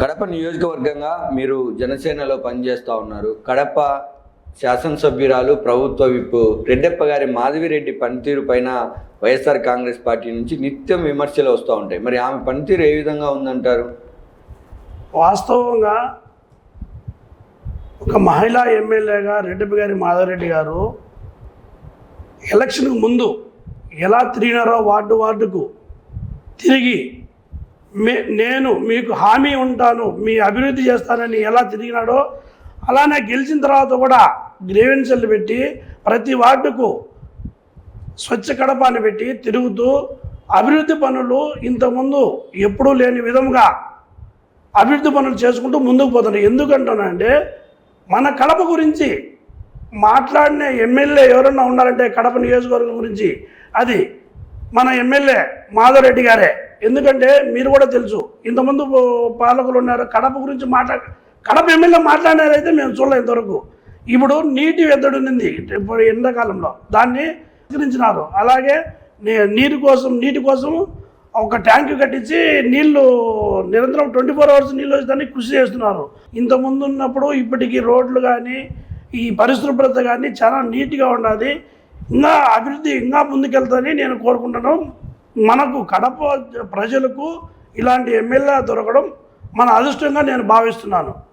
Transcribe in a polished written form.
కడప నియోజకవర్గంగా మీరు జనసేనలో పనిచేస్తూ ఉన్నారు. కడప శాసనసభ్యురాలు ప్రభుత్వ విప్ రెడ్డప్ప గారి మాధవిరెడ్డి పనితీరు పైన వైఎస్ఆర్ కాంగ్రెస్ పార్టీ నుంచి నిత్యం విమర్శలు వస్తూ ఉంటాయి. మరి ఆమె పనితీరు ఏ విధంగా ఉందంటారు? వాస్తవంగా ఒక మహిళా ఎమ్మెల్యేగా రెడ్డప్ప గారి మాధవిరెడ్డి గారు ఎలక్షన్కు ముందు ఎలా తిరిగినారో వార్డుకు తిరిగి నేను మీకు హామీ ఉంటాను, మీ అభివృద్ధి చేస్తానని ఎలా తిరిగినాడో అలానే గెలిచిన తర్వాత కూడా గ్రీవెన్సీలు పెట్టి ప్రతి వార్డుకు స్వచ్ఛ కడపని పెట్టి తిరుగుతూ అభివృద్ధి పనులు ఇంతకుముందు ఎప్పుడూ లేని విధంగా అభివృద్ధి పనులు చేసుకుంటూ ముందుకు పోతున్నాయి. ఎందుకంటున్నానంటే మన కడప గురించి మాట్లాడిన ఎమ్మెల్యే ఎవరన్నా ఉన్నారంటే కడప నియోజకవర్గం గురించి అది మన ఎమ్మెల్యే మాధవరెడ్డి గారే. ఎందుకంటే మీరు కూడా తెలుసు, ఇంతకుముందు పాలకులు ఉన్నారు కడప గురించి కడప ఎమ్మెల్యే మాట్లాడినారైతే మేము చూడలేదు ఇంతవరకు. ఇప్పుడు నీటి ఎద్దడి ఉంది ఇప్పుడు ఎండాకాలంలో, దాన్ని స్వీకరించినారు. అలాగే నీటి కోసం ఒక ట్యాంక్ కట్టించి నీళ్లు నిరంతరం 24 hours నీళ్ళు వచ్చేదాన్ని కృషి చేస్తున్నారు. ఇంతకుముందు ఉన్నప్పుడు ఇప్పటికీ రోడ్లు కానీ ఈ పరిశుభ్రత కానీ చాలా నీట్గా ఉండాలి. ఇంకా అభివృద్ధి ఇంకా ముందుకెళ్తానని నేను కోరుకుంటున్నాను. మనకు కడప ప్రజలకు ఇలాంటి ఎమ్మెల్యే దొరకడం మన అదృష్టంగా నేను భావిస్తున్నాను.